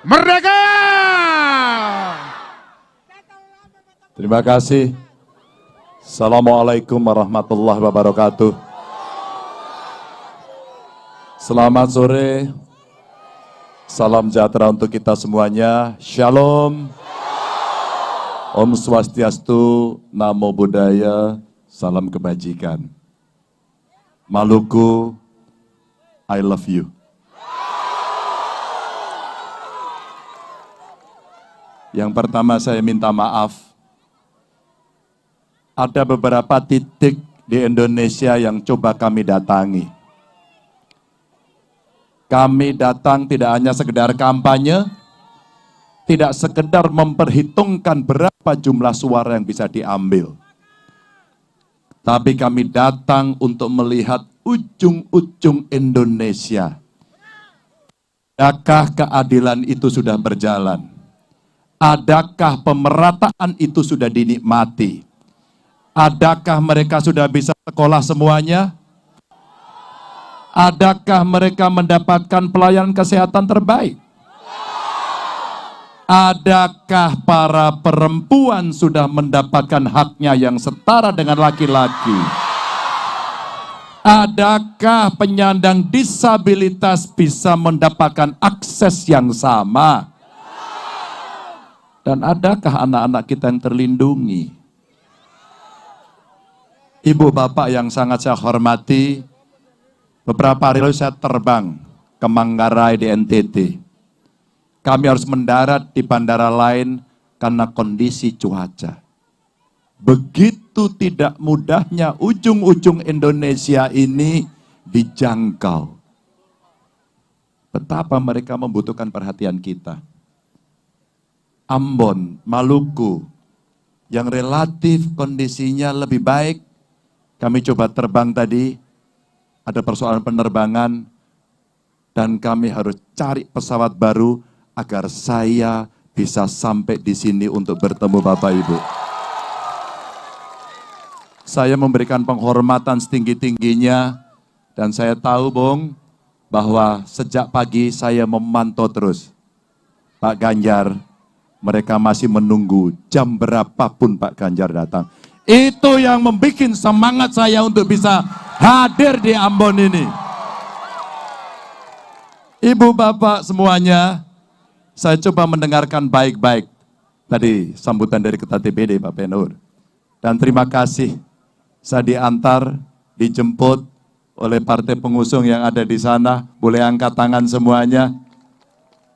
Merdeka! Terima kasih. Assalamualaikum warahmatullahi wabarakatuh. Selamat sore. Salam sejahtera untuk kita semuanya. Shalom. Om Swastiastu, Namo Buddhaya, salam kebajikan. Maluku, I love you. Yang pertama saya minta maaf. Ada beberapa titik di Indonesia yang coba kami datangi. Kami datang tidak hanya sekedar kampanye, tidak sekedar memperhitungkan berapa jumlah suara yang bisa diambil. Tapi kami datang untuk melihat ujung-ujung Indonesia. Adakah keadilan itu sudah berjalan? Adakah pemerataan itu sudah dinikmati? Adakah mereka sudah bisa sekolah semuanya? Adakah mereka mendapatkan pelayanan kesehatan terbaik? Adakah para perempuan sudah mendapatkan haknya yang setara dengan laki-laki? Adakah penyandang disabilitas bisa mendapatkan akses yang sama? Dan adakah anak-anak kita yang terlindungi? Ibu bapak yang sangat saya hormati, beberapa hari lalu saya terbang ke Manggarai di NTT. Kami harus mendarat di bandara lain karena kondisi cuaca. Begitu tidak mudahnya ujung-ujung Indonesia ini dijangkau. Betapa mereka membutuhkan perhatian kita. Ambon, Maluku, yang relatif kondisinya lebih baik, kami coba terbang tadi, ada persoalan penerbangan, dan kami harus cari pesawat baru agar saya bisa sampai di sini untuk bertemu Bapak Ibu. Saya memberikan penghormatan setinggi-tingginya, dan saya tahu, Bung, bahwa sejak pagi saya memantau terus. Pak Ganjar, mereka masih menunggu jam berapapun Pak Ganjar datang. Itu yang membuat semangat saya untuk bisa hadir di Ambon ini. Ibu bapak semuanya, saya coba mendengarkan baik-baik tadi sambutan dari Ketua TPD Pak Penur. Dan terima kasih saya diantar, dijemput oleh partai pengusung yang ada di sana. Boleh angkat tangan semuanya.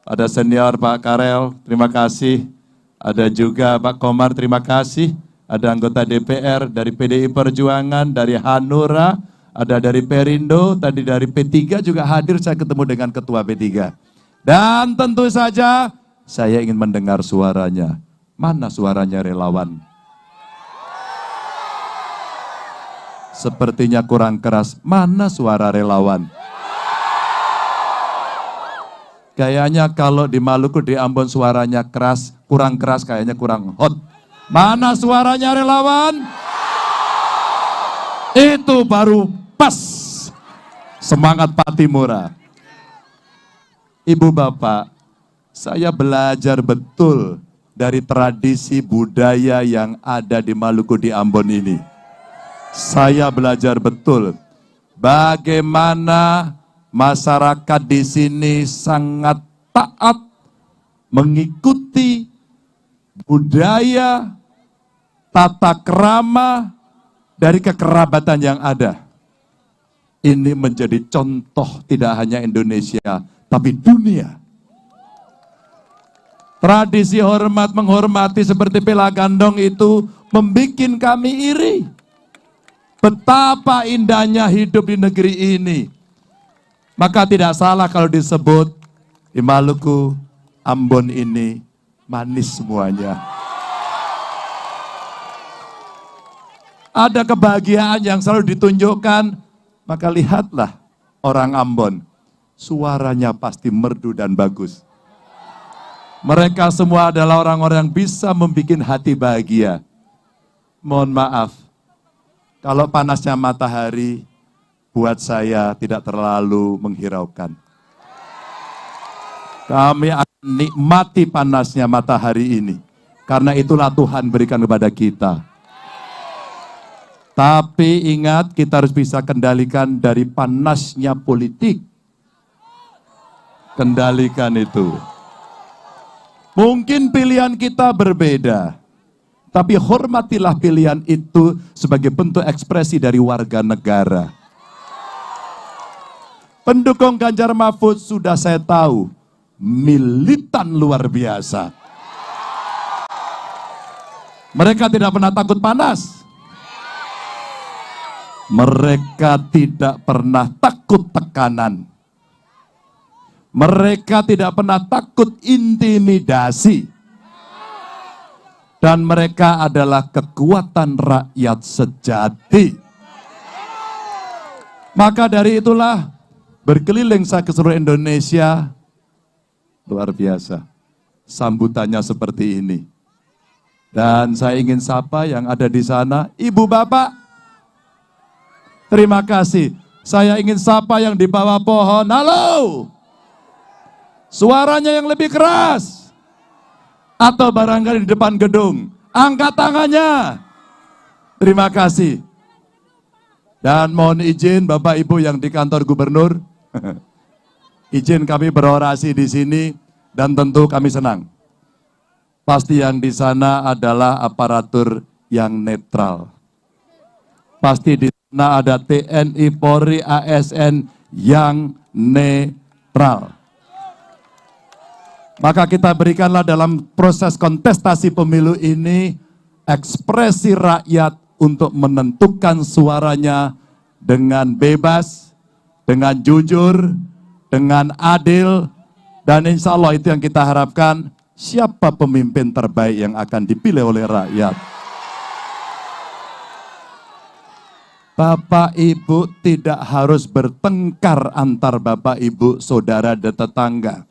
Ada senior Pak Karel, terima kasih. Ada juga Pak Komar, terima kasih. Ada anggota DPR dari PDI Perjuangan, dari Hanura, ada dari Perindo, tadi dari P3 juga hadir, saya ketemu dengan Ketua P3. Dan tentu saja saya ingin mendengar suaranya. Mana suaranya relawan? Sepertinya kurang keras. Mana suara relawan? Kayaknya kalau di Maluku, di Ambon suaranya keras, kurang keras, kayaknya kurang hot. Mana suaranya relawan? Itu baru pas. Semangat Pak Timura. Ibu bapak, saya belajar betul dari tradisi budaya yang ada di Maluku, di Ambon ini. Saya belajar betul bagaimana masyarakat di sini sangat taat mengikuti budaya, tata krama dari kekerabatan yang ada. Ini menjadi contoh tidak hanya Indonesia, tapi dunia. Tradisi hormat menghormati seperti Pela Gandong itu membuat kami iri. Betapa indahnya hidup di negeri ini. Maka tidak salah kalau disebut di Maluku, Ambon ini manis semuanya. Ada kebahagiaan yang selalu ditunjukkan, maka lihatlah orang Ambon. Suaranya pasti merdu dan bagus. Mereka semua adalah orang-orang yang bisa membuat hati bahagia. Mohon maaf, kalau panasnya matahari, buat saya tidak terlalu menghiraukan. Kami nikmati panasnya matahari ini. Karena itulah Tuhan berikan kepada kita. Tapi ingat, kita harus bisa kendalikan dari panasnya politik. Kendalikan itu. Mungkin pilihan kita berbeda, tapi hormatilah pilihan itu sebagai bentuk ekspresi dari warga negara. Pendukung Ganjar Mahfud sudah saya tahu, militan luar biasa. Mereka tidak pernah takut panas. Mereka tidak pernah takut tekanan. Mereka tidak pernah takut intimidasi. Dan mereka adalah kekuatan rakyat sejati. Maka dari itulah, berkeliling saya ke seluruh Indonesia, luar biasa. Sambutannya seperti ini. Dan saya ingin sapa yang ada di sana, Ibu Bapak, terima kasih. Saya ingin sapa yang di bawah pohon, halo. Suaranya yang lebih keras. Atau barangkali di depan gedung, angkat tangannya. Terima kasih. Dan mohon izin Bapak Ibu yang di kantor gubernur, izin kami berorasi di sini dan tentu kami senang. Pasti yang di sana adalah aparatur yang netral. Pasti di sana ada TNI, Polri, ASN yang netral. Maka kita berikanlah dalam proses kontestasi pemilu ini ekspresi rakyat untuk menentukan suaranya dengan bebas, dengan jujur, dengan adil, dan insya Allah itu yang kita harapkan. Siapa pemimpin terbaik yang akan dipilih oleh rakyat? Bapak Ibu tidak harus bertengkar antar Bapak Ibu, saudara dan tetangga.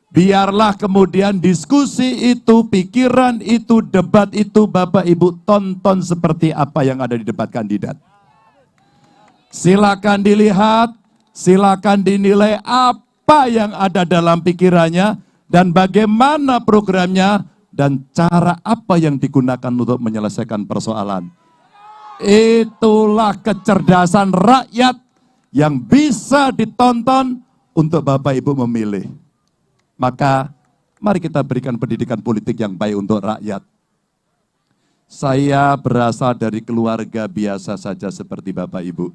Biarlah kemudian diskusi itu, pikiran itu, debat itu Bapak Ibu tonton seperti apa yang ada di debat kandidat. Silakan dilihat, silakan dinilai apa yang ada dalam pikirannya, dan bagaimana programnya, dan cara apa yang digunakan untuk menyelesaikan persoalan. Itulah kecerdasan rakyat yang bisa ditonton untuk Bapak Ibu memilih. Maka mari kita berikan pendidikan politik yang baik untuk rakyat. Saya berasal dari keluarga biasa saja seperti Bapak Ibu.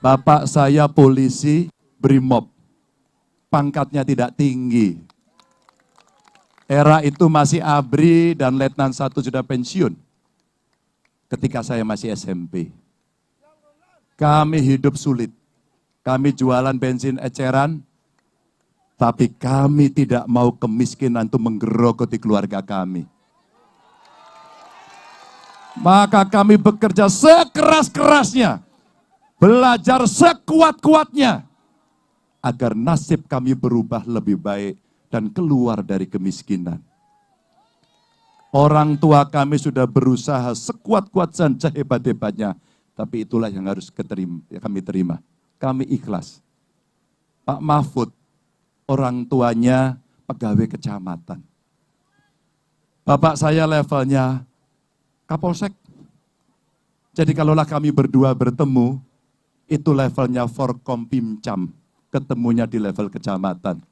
Bapak saya polisi Brimob. Pangkatnya tidak tinggi. Era itu masih ABRI dan Letnan 1 sudah pensiun. Ketika saya masih SMP. Kami hidup sulit. Kami jualan bensin eceran, tapi kami tidak mau kemiskinan itu menggerogoti keluarga kami. Maka kami bekerja sekeras-kerasnya, belajar sekuat-kuatnya, agar nasib kami berubah lebih baik dan keluar dari kemiskinan. Orang tua kami sudah berusaha sekuat-kuat dan sehebat-hebatnya, tapi itulah yang harus kami terima. Kami ikhlas. Pak Mahfud, orang tuanya pegawai kecamatan. Bapak saya levelnya Kapolsek. Jadi kalaulah kami berdua bertemu, itu levelnya Forkompimcam. Ketemunya di level kecamatan.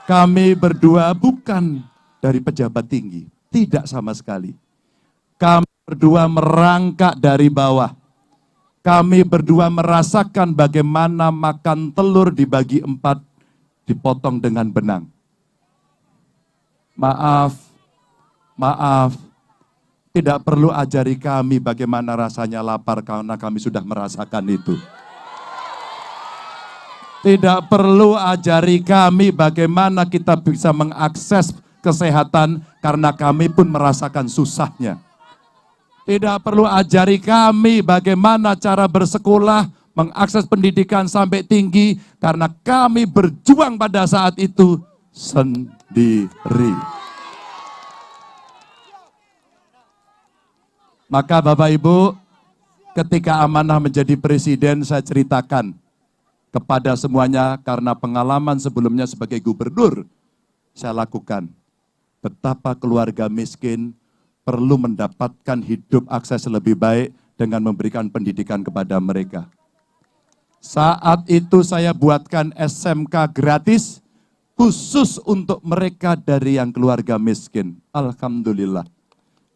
Kami berdua bukan dari pejabat tinggi, tidak sama sekali. Kami berdua merangkak dari bawah. Kami berdua merasakan bagaimana makan telur dibagi 4, dipotong dengan benang. Maaf, tidak perlu ajari kami bagaimana rasanya lapar karena kami sudah merasakan itu. Tidak perlu ajari kami bagaimana kita bisa mengakses kesehatan karena kami pun merasakan susahnya. Tidak perlu ajari kami bagaimana cara bersekolah, mengakses pendidikan sampai tinggi karena kami berjuang pada saat itu sendiri. Maka Bapak Ibu, ketika amanah menjadi presiden saya ceritakan kepada semuanya karena pengalaman sebelumnya sebagai gubernur saya lakukan. Betapa keluarga miskin perlu mendapatkan hidup akses lebih baik dengan memberikan pendidikan kepada mereka. Saat itu saya buatkan SMK gratis khusus untuk mereka dari yang keluarga miskin. Alhamdulillah.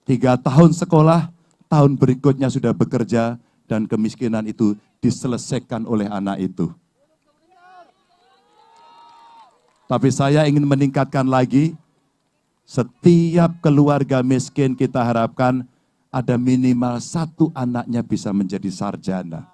3 tahun sekolah, tahun berikutnya sudah bekerja dan kemiskinan itu diselesaikan oleh anak itu. Tapi saya ingin meningkatkan lagi, setiap keluarga miskin kita harapkan ada minimal 1 anaknya bisa menjadi sarjana.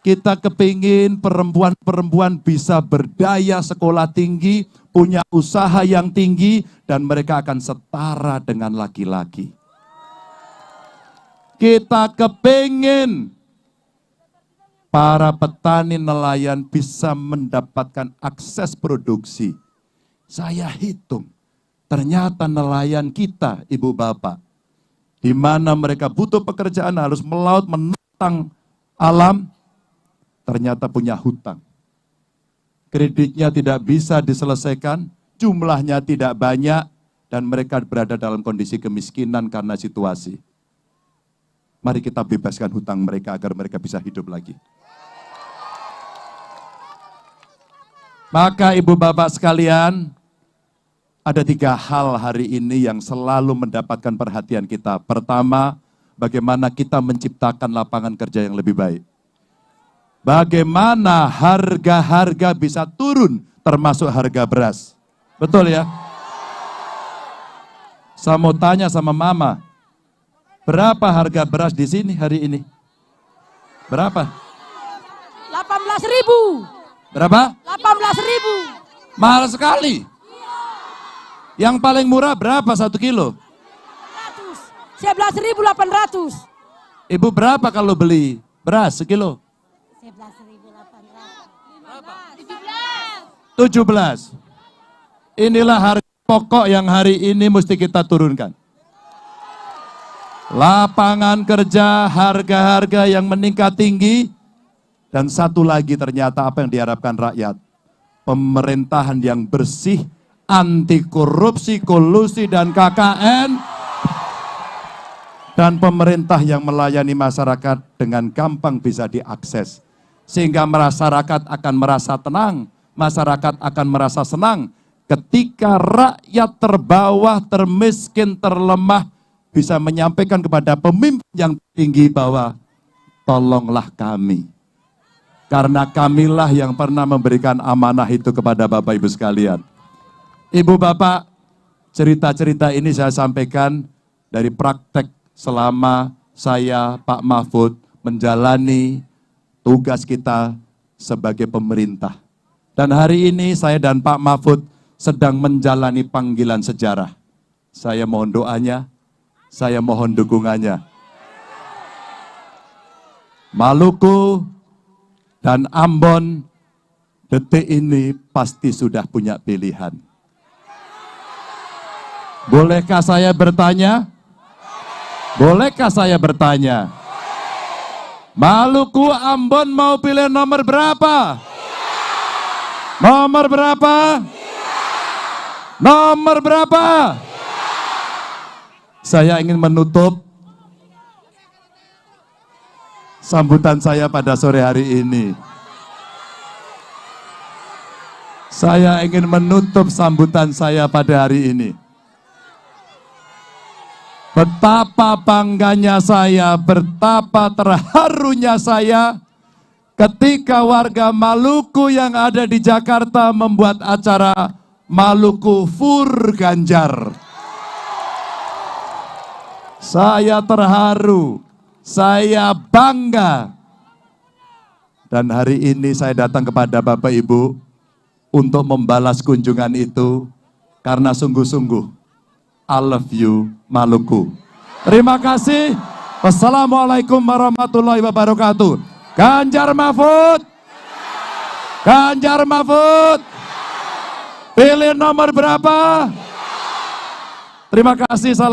Kita kepingin perempuan-perempuan bisa berdaya sekolah tinggi, punya usaha yang tinggi, dan mereka akan setara dengan laki-laki. Kita kepingin para petani nelayan bisa mendapatkan akses produksi. Saya hitung, ternyata nelayan kita, ibu bapak, di mana mereka butuh pekerjaan harus melaut, menentang alam, ternyata punya hutang. Kreditnya tidak bisa diselesaikan, jumlahnya tidak banyak, dan mereka berada dalam kondisi kemiskinan karena situasi. Mari kita bebaskan hutang mereka agar mereka bisa hidup lagi. Maka ibu bapak sekalian, ada 3 hal hari ini yang selalu mendapatkan perhatian kita. Pertama, bagaimana kita menciptakan lapangan kerja yang lebih baik. Bagaimana harga-harga bisa turun, termasuk harga beras. Betul ya? Saya mau tanya sama mama, berapa harga beras di sini hari ini? Berapa? 18.000. Berapa? 18.000. Mahal sekali. Yang paling murah berapa 1 kilo? 11.800. Ibu berapa kalau beli beras sekilo? 17. Inilah harga pokok yang hari ini mesti kita turunkan. Lapangan kerja, harga-harga yang meningkat tinggi, dan satu lagi ternyata apa yang diharapkan rakyat. Pemerintahan yang bersih, anti korupsi, kolusi, dan KKN, dan pemerintah yang melayani masyarakat dengan gampang bisa diakses. Sehingga masyarakat akan merasa tenang, masyarakat akan merasa senang ketika rakyat terbawah, termiskin, terlemah bisa menyampaikan kepada pemimpin yang tinggi bahwa tolonglah kami. Karena kamilah yang pernah memberikan amanah itu kepada Bapak Ibu sekalian. Ibu Bapak, cerita-cerita ini saya sampaikan dari praktek selama saya, Pak Mahfud, menjalani tugas kita sebagai pemerintah. Dan hari ini saya dan Pak Mahfud sedang menjalani panggilan sejarah. Saya mohon doanya, saya mohon dukungannya. Maluku dan Ambon detik ini pasti sudah punya pilihan. Bolehkah saya bertanya? Bolehkah saya bertanya? Maluku, Ambon mau pilih nomor berapa? Nomor berapa? Nomor berapa? Saya ingin menutup sambutan saya pada sore hari ini. Saya ingin menutup sambutan saya pada hari ini. Betapa bangganya saya, betapa terharunya saya ketika warga Maluku yang ada di Jakarta membuat acara Maluku Fur Ganjar. Saya terharu, saya bangga. Dan hari ini saya datang kepada Bapak Ibu untuk membalas kunjungan itu karena sungguh-sungguh I love you Maluku. Terima kasih. Wassalamualaikum warahmatullahi wabarakatuh. Ganjar Mahfud. Ganjar Mahfud. Pilih nomor berapa? Terima kasih.